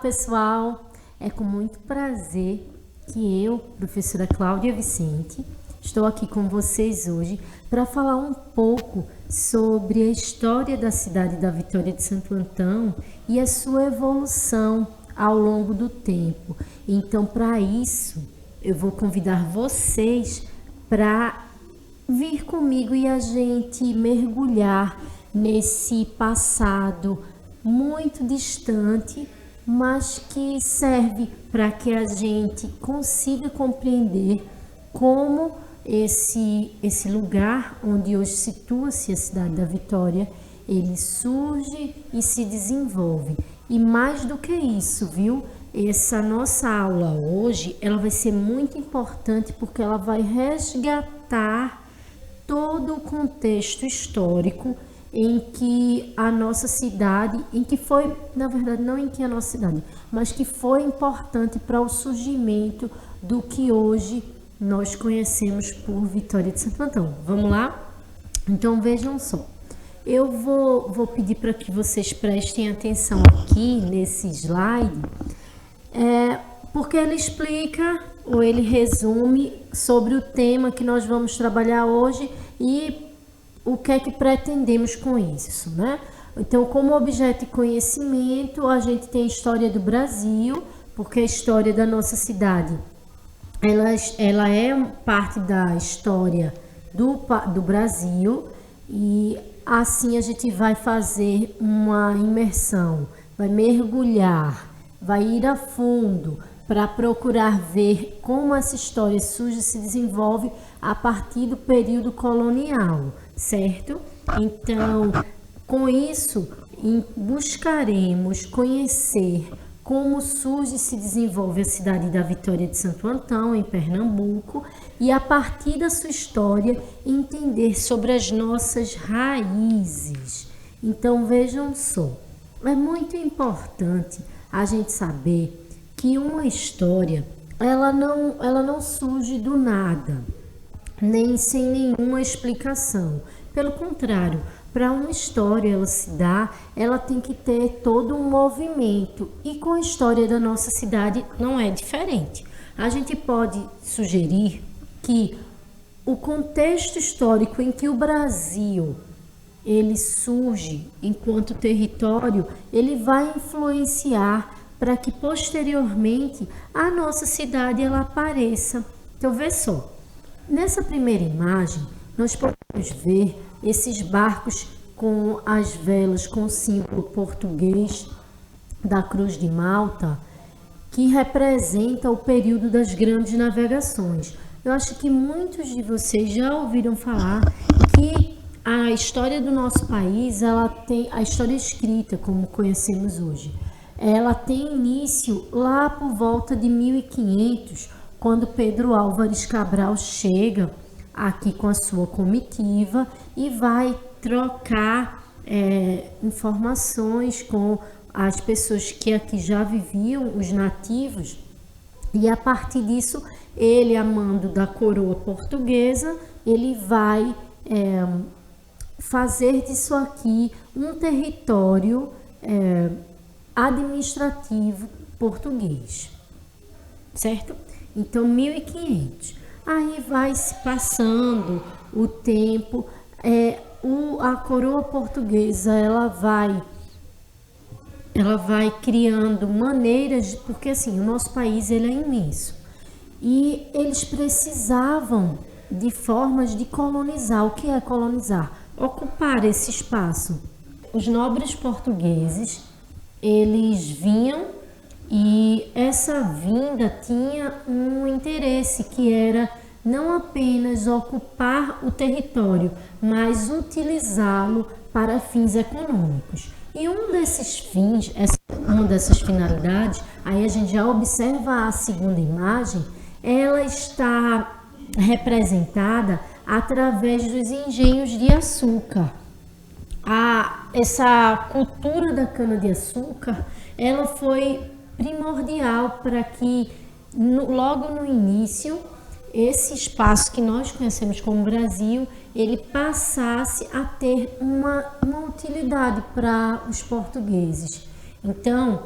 pessoal! É com muito prazer que eu, professora Cláudia Vicente, estou aqui com vocês hoje para falar um pouco sobre a história da cidade da Vitória de Santo Antão e a sua evolução ao longo do tempo. Então, para isso, eu vou convidar vocês para vir comigo e a gente mergulhar nesse passado muito distante, mas que serve para que a gente consiga compreender como esse lugar onde hoje situa-se a cidade da Vitória, ele surge e se desenvolve. E mais do que isso, viu? Essa nossa aula hoje, ela vai ser muito importante porque ela vai resgatar todo o contexto histórico em que a nossa cidade, em que foi, na verdade, não em que a nossa cidade, mas que foi importante para o surgimento do que hoje nós conhecemos por Vitória de Santo Antão. Vamos lá? Então vejam só. Eu vou pedir para que vocês prestem atenção aqui nesse slide, porque ele explica ou ele resume sobre o tema que nós vamos trabalhar hoje e o que é que pretendemos com isso, né? Então, como objeto de conhecimento, a gente tem a história do Brasil, porque a história da nossa cidade, ela é parte da história do Brasil, e assim a gente vai fazer uma imersão, vai mergulhar, vai ir a fundo para procurar ver como essa história surge e se desenvolve a partir do período colonial, certo? Então, com isso, buscaremos conhecer como surge e se desenvolve a cidade da Vitória de Santo Antão, em Pernambuco, e a partir da sua história, entender sobre as nossas raízes. Então, vejam só, é muito importante a gente saber que uma história, ela não surge do nada, nem sem nenhuma explicação. Pelo contrário, para uma história ela se dar, ela tem que ter todo um movimento. E com a história da nossa cidade não é diferente. A gente pode sugerir que o contexto histórico em que o Brasil ele surge enquanto território, ele vai influenciar para que posteriormente a nossa cidade ela apareça. Então, vê só, nessa primeira imagem, nós podemos ver esses barcos com as velas com o símbolo português da Cruz de Malta, que representa o período das grandes navegações. Eu acho que muitos de vocês já ouviram falar que a história do nosso país, ela tem a história escrita, como conhecemos hoje. Ela tem início lá por volta de 1500, quando Pedro Álvares Cabral chega aqui com a sua comitiva e vai trocar informações com as pessoas que aqui já viviam, os nativos, e a partir disso, ele, a mando da coroa portuguesa, ele vai fazer disso aqui um território administrativo português, certo? Então, 1500. Aí vai se passando o tempo, a coroa portuguesa ela vai criando maneiras, porque assim, o nosso país ele é imenso, e eles precisavam de formas de colonizar. O que é colonizar? Ocupar esse espaço. Os nobres portugueses, eles vinham, e essa vinda tinha um interesse, que era não apenas ocupar o território, mas utilizá-lo para fins econômicos. E um desses fins, uma dessas finalidades, aí a gente já observa a segunda imagem, ela está representada através dos engenhos de açúcar. Essa cultura da cana-de-açúcar, ela foi primordial para que, logo no início, esse espaço que nós conhecemos como Brasil, ele passasse a ter uma utilidade para os portugueses. Então,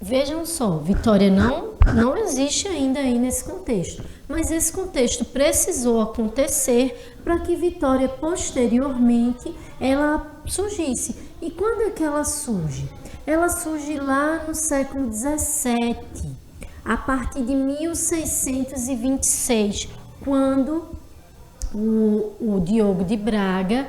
Vejam só, Vitória não existe ainda aí nesse contexto, mas esse contexto precisou acontecer para que Vitória posteriormente ela surgisse. E quando é que ela surge? Ela surge lá no século XVII, a partir de 1626, quando o Diogo de Braga,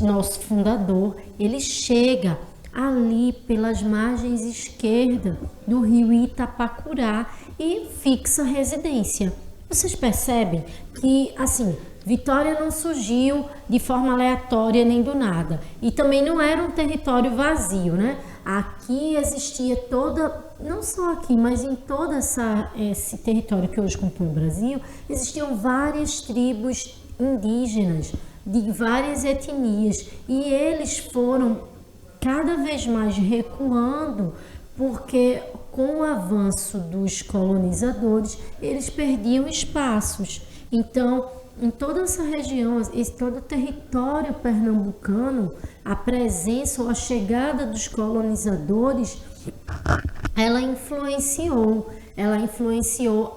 nosso fundador, ele chega ali pelas margens esquerdas do rio Itapacurá e fixa residência. Vocês percebem que, assim, Vitória não surgiu de forma aleatória nem do nada. E também não era um território vazio, né? Aqui existia não só aqui, mas em todo esse território que hoje compõe o Brasil, existiam várias tribos indígenas de várias etnias. E eles foram cada vez mais recuando, porque com o avanço dos colonizadores, eles perdiam espaços. Então, em toda essa região, todo o território pernambucano, a presença ou a chegada dos colonizadores, ela influenciou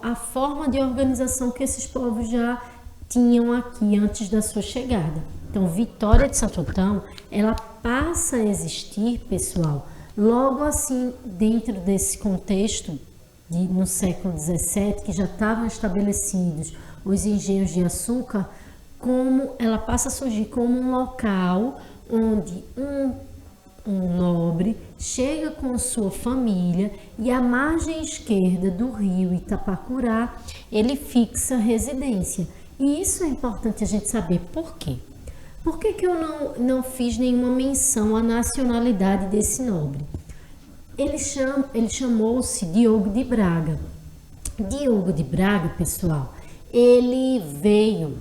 a forma de organização que esses povos já tinham aqui antes da sua chegada. Então, Vitória de Santo Antão, ela passa a existir, pessoal, logo assim, dentro desse contexto, no século XVII, que já estavam estabelecidos os engenhos de açúcar, como ela passa a surgir como um local onde um nobre chega com sua família e à margem esquerda do rio Itapacurá, ele fixa residência. E isso é importante a gente saber por quê. Por que eu não fiz nenhuma menção à nacionalidade desse nobre? Ele chamou-se Diogo de Braga. Diogo de Braga, pessoal, ele veio,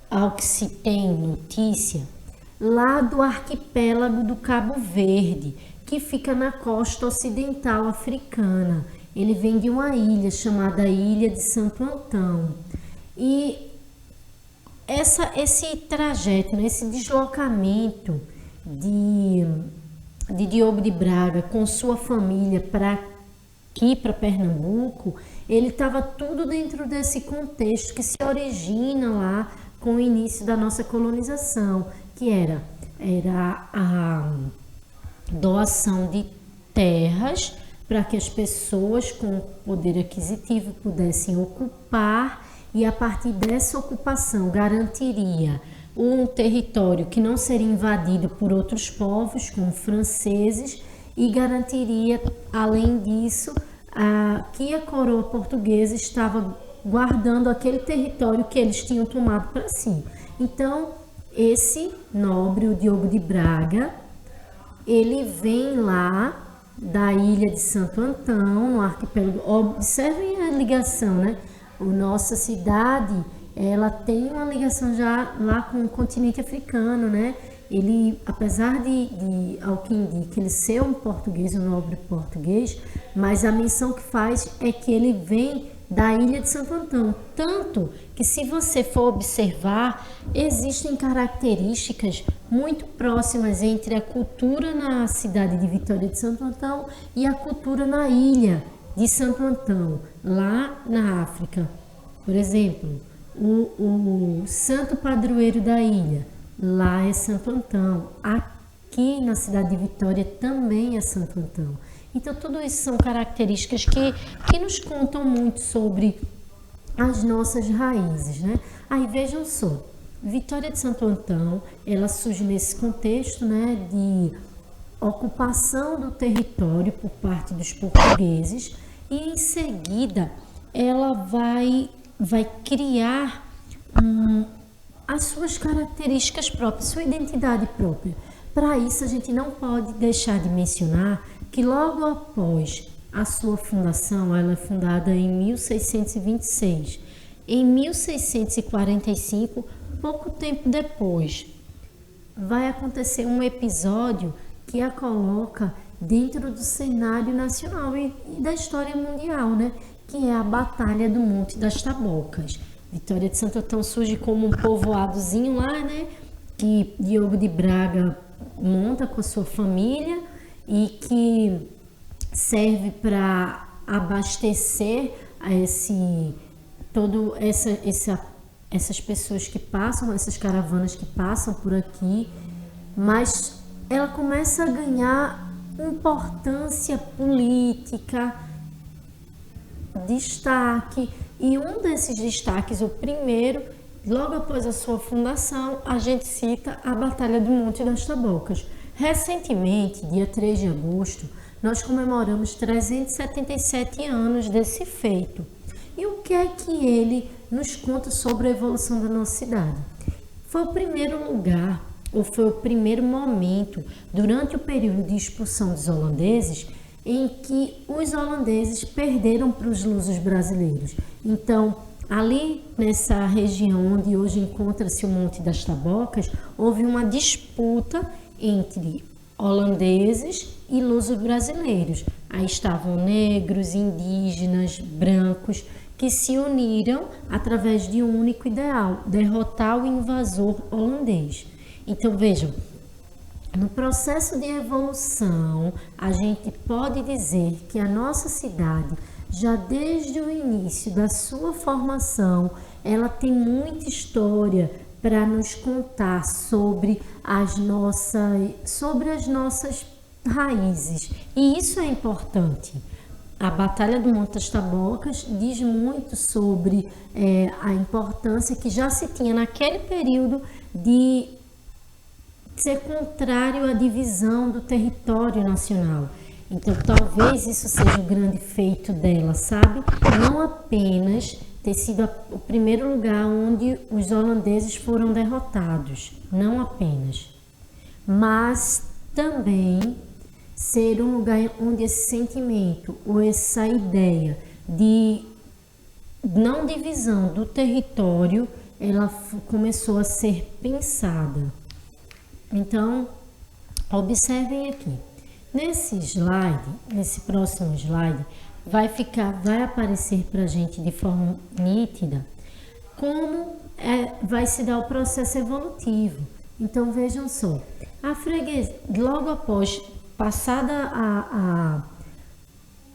ao que se tem notícia, lá do arquipélago do Cabo Verde, que fica na costa ocidental africana. Ele vem de uma ilha chamada Ilha de Santo Antão. E esse trajeto, né, esse deslocamento de Diogo de Braga com sua família aqui para Pernambuco, ele estava tudo dentro desse contexto que se origina lá com o início da nossa colonização, que era a doação de terras para que as pessoas com poder aquisitivo pudessem ocupar, e a partir dessa ocupação garantiria um território que não seria invadido por outros povos, como franceses, e garantiria, além disso, que a coroa portuguesa estava guardando aquele território que eles tinham tomado para si. Então, esse nobre, o Diogo de Braga, ele vem lá da ilha de Santo Antão, no arquipélago. Observem a ligação, né? A nossa cidade, ela tem uma ligação já lá com o continente africano, né? Ele, apesar de ao que indica, ele ser um português, um nobre português, mas a menção que faz é que ele vem da ilha de Santo Antão. Tanto que, se você for observar, existem características muito próximas entre a cultura na cidade de Vitória de Santo Antão e a cultura na ilha de Santo Antão, lá na África. Por exemplo, o santo padroeiro da ilha, lá é Santo Antão. Aqui na cidade de Vitória também é Santo Antão. Então, tudo isso são características que nos contam muito sobre as nossas raízes, né? Aí, vejam só, Vitória de Santo Antão, ela surge nesse contexto, né, de ocupação do território por parte dos portugueses, e em seguida ela vai criar as suas características próprias, sua identidade própria. Para isso, a gente não pode deixar de mencionar que logo após a sua fundação, ela é fundada em 1626. Em 1645, pouco tempo depois, vai acontecer um episódio que a coloca dentro do cenário nacional e da história mundial, né? Que é a Batalha do Monte das Tabocas. Vitória de Santo Antão surge como um povoadozinho lá, né? Que Diogo de Braga monta com a sua família e que serve para abastecer essas pessoas que passam, essas caravanas que passam por aqui, mas ela começa a ganhar importância política, destaque, e um desses destaques, o primeiro, logo após a sua fundação, a gente cita a Batalha do Monte das Tabocas. Recentemente, dia 3 de agosto, nós comemoramos 377 anos desse feito. E o que é que ele nos conta sobre a evolução da nossa cidade? Foi o primeiro lugar, ou foi o primeiro momento, durante o período de expulsão dos holandeses, em que os holandeses perderam para os lusos brasileiros. Então, ali nessa região onde hoje encontra-se o Monte das Tabocas, houve uma disputa entre holandeses e lusos brasileiros. Aí estavam negros, indígenas, brancos, que se uniram através de um único ideal: derrotar o invasor holandês. Então vejam, no processo de evolução, a gente pode dizer que a nossa cidade, já desde o início da sua formação, ela tem muita história para nos contar sobre as nossas raízes. E isso é importante. A Batalha do Monte das Tabocas diz muito sobre a importância que já se tinha naquele período de ser contrário à divisão do território nacional. Então, talvez isso seja o grande feito dela, sabe? Não apenas ter sido o primeiro lugar onde os holandeses foram derrotados, não apenas, mas também ser um lugar onde esse sentimento ou essa ideia de não divisão do território, ela começou a ser pensada. Então, observem aqui. Nesse slide, nesse próximo slide, vai aparecer para a gente de forma nítida como vai se dar o processo evolutivo. Então, vejam só, a freguesia, logo após passada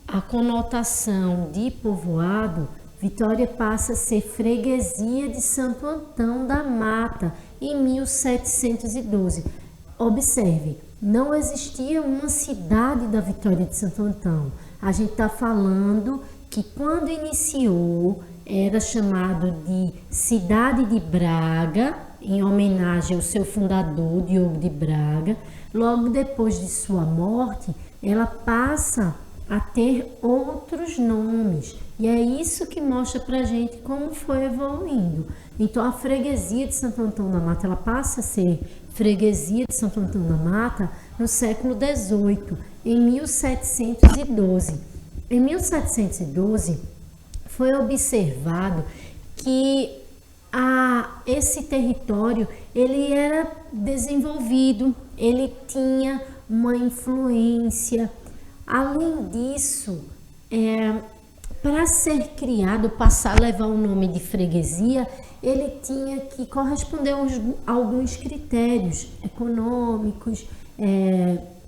a conotação de povoado, Vitória passa a ser freguesia de Santo Antão da Mata em 1712. Observe, não existia uma cidade da Vitória de Santo Antão. A gente está falando que quando iniciou era chamado de Cidade de Braga, em homenagem ao seu fundador, Diogo de Braga. Logo depois de sua morte, ela passa a ter outros nomes. E é isso que mostra pra gente como foi evoluindo. Então, a freguesia de Santo Antão da Mata, ela passa a ser freguesia de Santo Antão da Mata no século XVIII, em 1712. Em 1712, foi observado que esse território ele era desenvolvido, ele tinha uma influência. Além disso, para ser criado, passar a levar o nome de freguesia, ele tinha que corresponder a alguns critérios econômicos,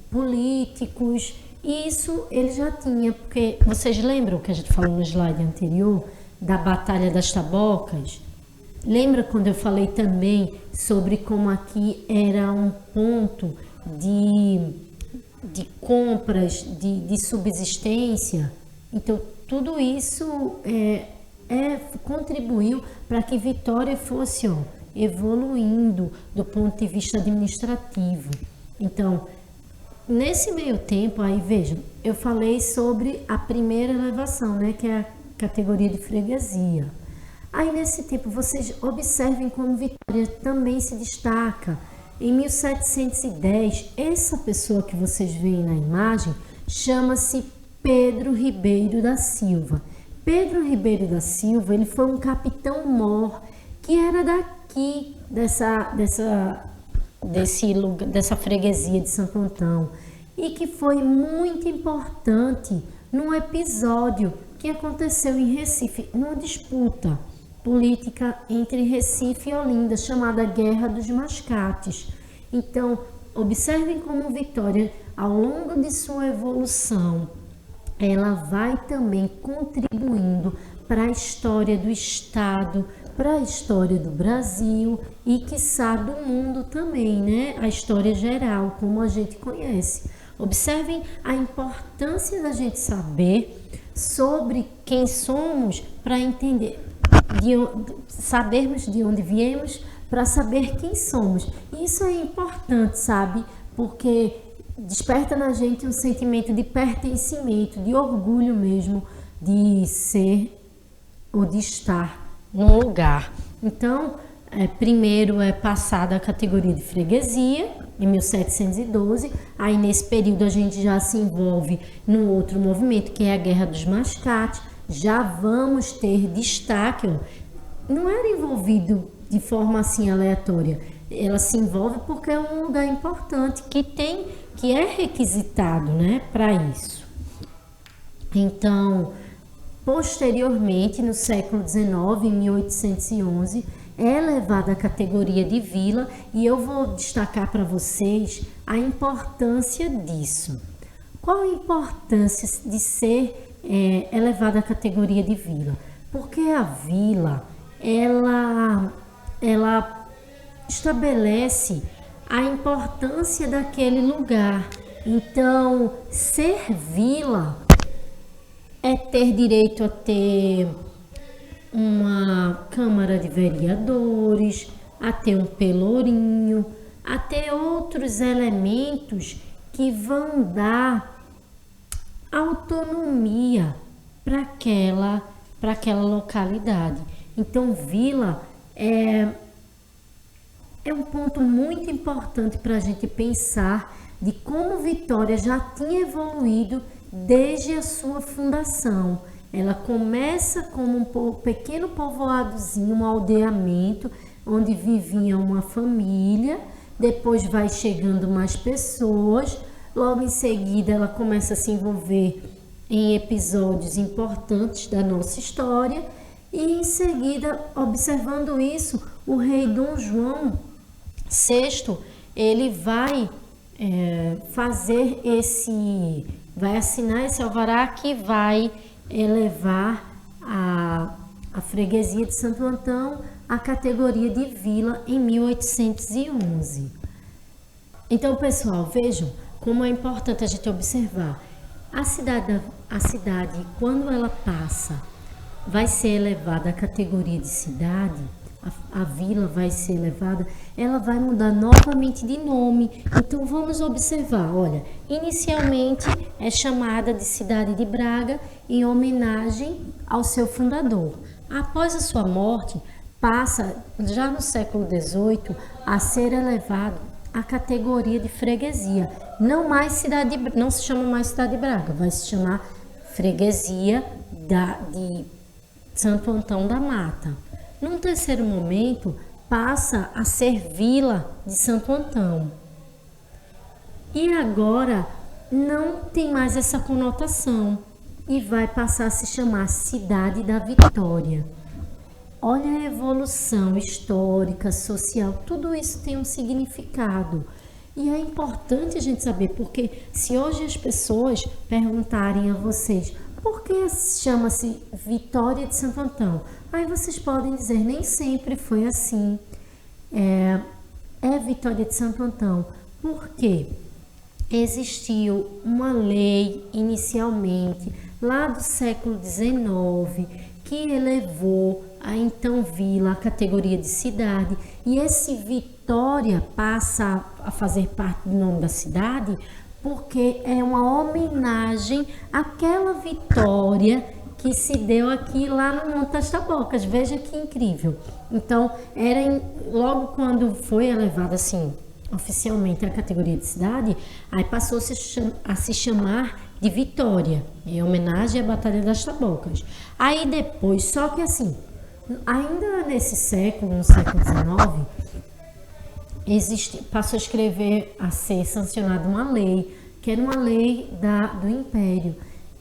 políticos. E isso ele já tinha, porque vocês lembram que a gente falou no slide anterior da Batalha das Tabocas? Lembra quando eu falei também sobre como aqui era um ponto de compras, de subsistência? Então, tudo isso contribuiu para que Vitória fosse evoluindo do ponto de vista administrativo. Então, nesse meio tempo, aí vejam, eu falei sobre a primeira elevação, né, que é a categoria de freguesia. Aí nesse tempo, vocês observem como Vitória também se destaca. Em 1710, essa pessoa que vocês veem na imagem chama-se Pedro Ribeiro da Silva. Pedro Ribeiro da Silva, ele foi um capitão-mor que era daqui, dessa freguesia de Santo Antão, e que foi muito importante num episódio que aconteceu em Recife, numa disputa política entre Recife e Olinda, chamada Guerra dos Mascates. Então, observem como Vitória, ao longo de sua evolução, ela vai também contribuindo para a história do Estado, para a história do Brasil e, quiçá, do mundo também, né? A história geral, como a gente conhece. Observem a importância da gente saber sobre quem somos para entender, sabermos de onde viemos para saber quem somos. Isso é importante, sabe? Porque desperta na gente um sentimento de pertencimento, de orgulho mesmo, de ser ou de estar num lugar. Então, primeiro é passada a categoria de freguesia, em 1712, aí nesse período a gente já se envolve num outro movimento, que é a Guerra dos Mascates, já vamos ter destaque, não era envolvido de forma assim aleatória, ela se envolve porque é um lugar importante que é requisitado, né, para isso. Então, posteriormente, no século XIX, em 1811, é elevada à categoria de vila e eu vou destacar para vocês a importância disso. Qual a importância de ser elevada à categoria de vila? Porque a vila, ela estabelece a importância daquele lugar. Então, ser vila é ter direito a ter uma Câmara de Vereadores, a ter um pelourinho, a ter outros elementos que vão dar autonomia para aquela localidade. Então, vila é um ponto muito importante para a gente pensar de como Vitória já tinha evoluído desde a sua fundação. Ela começa como um pequeno povoadozinho, um aldeamento, onde vivia uma família, depois vai chegando mais pessoas, logo em seguida ela começa a se envolver em episódios importantes da nossa história e em seguida, observando isso, o rei Dom João VI, ele vai vai assinar esse alvará que vai elevar a freguesia de Santo Antão à categoria de vila em 1811. Então, pessoal, vejam como é importante a gente observar. A cidade, quando ela vai ser elevada à categoria de cidade, a vila vai ser elevada, ela vai mudar novamente de nome. Então vamos observar, olha, inicialmente é chamada de Cidade de Braga em homenagem ao seu fundador. Após a sua morte, passa, já no século XVIII, a ser elevado à categoria de freguesia. Não se chama mais Cidade de Braga, vai se chamar Freguesia de Santo Antão da Mata. Num terceiro momento, passa a ser Vila de Santo Antão. E agora não tem mais essa conotação e vai passar a se chamar Cidade da Vitória. Olha a evolução histórica, social, tudo isso tem um significado. E é importante a gente saber, porque se hoje as pessoas perguntarem a vocês por que chama-se Vitória de Santo Antão, aí vocês podem dizer, nem sempre foi assim. É Vitória de Santo Antão, porque existiu uma lei inicialmente, lá do século XIX, que elevou a então vila à categoria de cidade, e esse Vitória passa a fazer parte do nome da cidade porque é uma homenagem àquela vitória que se deu aqui lá no Monte das Tabocas. Veja que incrível. Então, logo quando foi elevada assim oficialmente a categoria de cidade, aí passou a se chamar de Vitória, em homenagem à Batalha das Tabocas. Aí depois, só que assim, ainda nesse século, no século XIX, passou a ser sancionada uma lei, que era uma lei do Império,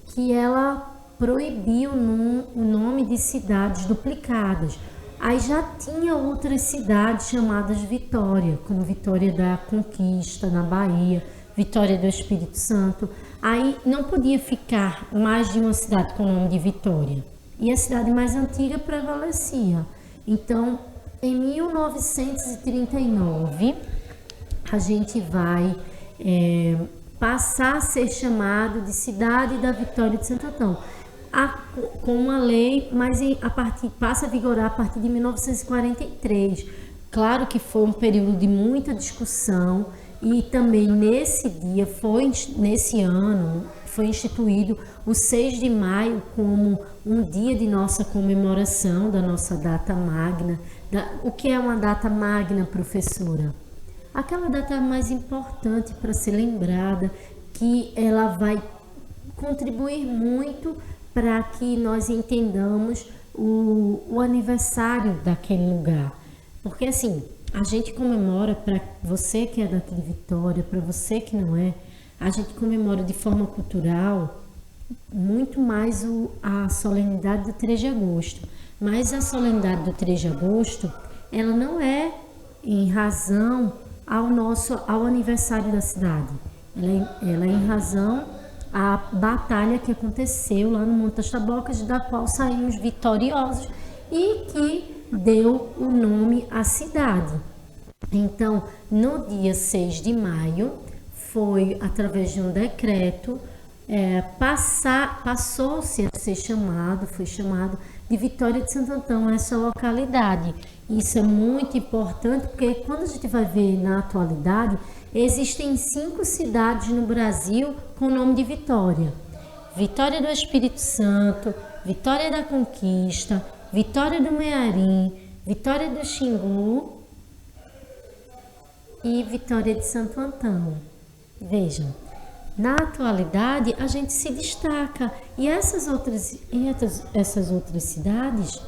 que ela proibiu o nome de cidades duplicadas. Aí já tinha outras cidades chamadas Vitória, como Vitória da Conquista, na Bahia, Vitória do Espírito Santo. Aí não podia ficar mais de uma cidade com o nome de Vitória. E a cidade mais antiga prevalecia. Então, em 1939, a gente vai passar a ser chamado de Cidade da Vitória de Santo Antão. Com uma lei, mas passa a vigorar a partir de 1943. Claro que foi um período de muita discussão e também nesse ano, foi instituído o 6 de maio como um dia de nossa comemoração da nossa data magna. O que é uma data magna, professora? Aquela data mais importante para ser lembrada, que ela vai contribuir muito para que nós entendamos o aniversário daquele lugar. Porque assim, a gente comemora, para você que é daqui de Vitória, para você que não é, a gente comemora de forma cultural muito mais a solenidade do 3 de agosto. Mas a solenidade do 3 de agosto, ela não é em razão ao aniversário da cidade. Ela é em razão à batalha que aconteceu lá no Monte das Tabocas, da qual saímos vitoriosos e que deu o nome à cidade. Então, no dia 6 de maio, foi através de um decreto, passou-se a ser foi chamado de Vitória de Santo Antão, essa localidade. Isso é muito importante, porque quando a gente vai ver na atualidade, existem 5 cidades no Brasil com o nome de Vitória. Vitória do Espírito Santo, Vitória da Conquista, Vitória do Mearim, Vitória do Xingu e Vitória de Santo Antão. Vejam, na atualidade a gente se destaca e essas outras cidades,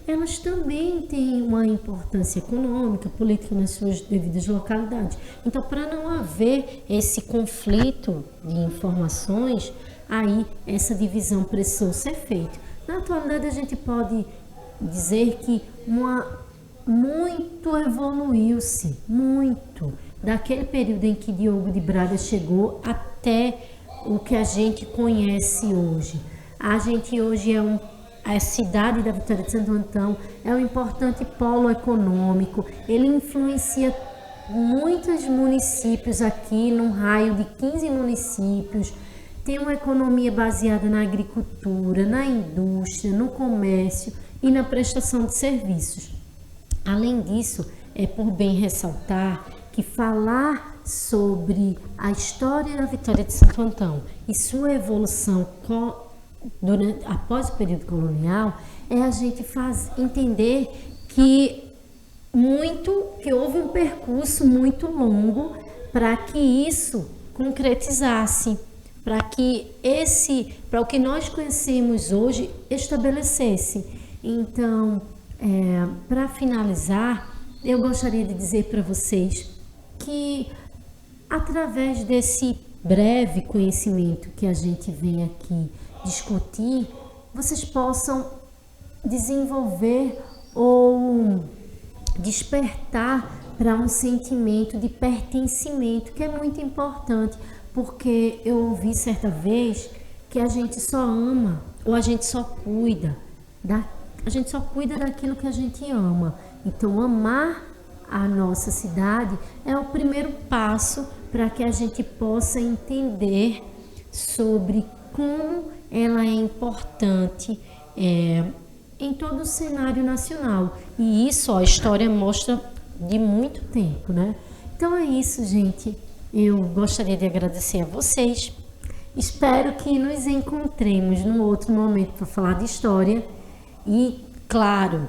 elas também têm uma importância econômica, política nas suas devidas localidades. Então, para não haver esse conflito de informações, aí essa divisão precisou ser feita. Na atualidade a gente pode dizer que muito evoluiu-se, muito, daquele período em que Diogo de Braga chegou até o que a gente conhece hoje. A gente hoje a cidade da Vitória de Santo Antão é um importante polo econômico, ele influencia muitos municípios aqui, num raio de 15 municípios, tem uma economia baseada na agricultura, na indústria, no comércio e na prestação de serviços. Além disso, é por bem ressaltar que falar sobre a história da Vitória de Santo Antão e sua evolução após o período colonial é a gente entender que houve um percurso muito longo para que isso concretizasse, para o que nós conhecemos hoje estabelecesse. Então, para finalizar, eu gostaria de dizer para vocês que através desse breve conhecimento que a gente vem aqui discutir, vocês possam desenvolver ou despertar para um sentimento de pertencimento, que é muito importante, porque eu ouvi certa vez que a gente só ama ou a gente só cuida daquilo que a gente ama. Então, amar a nossa cidade é o primeiro passo para que a gente possa entender sobre como ela é importante em todo o cenário nacional. E isso a história mostra de muito tempo, né? Então é isso, gente. Eu gostaria de agradecer a vocês. Espero que nos encontremos num outro momento para falar de história e, claro,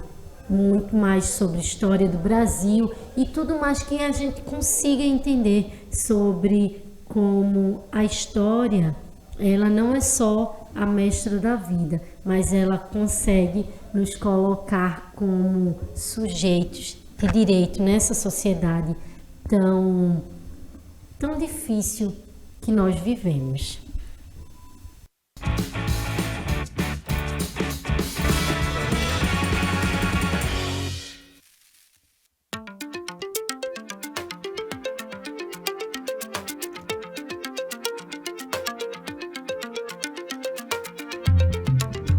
muito mais sobre a história do Brasil e tudo mais que a gente consiga entender sobre como a história, ela não é só a mestra da vida, mas ela consegue nos colocar como sujeitos de direito nessa sociedade tão difícil que nós vivemos.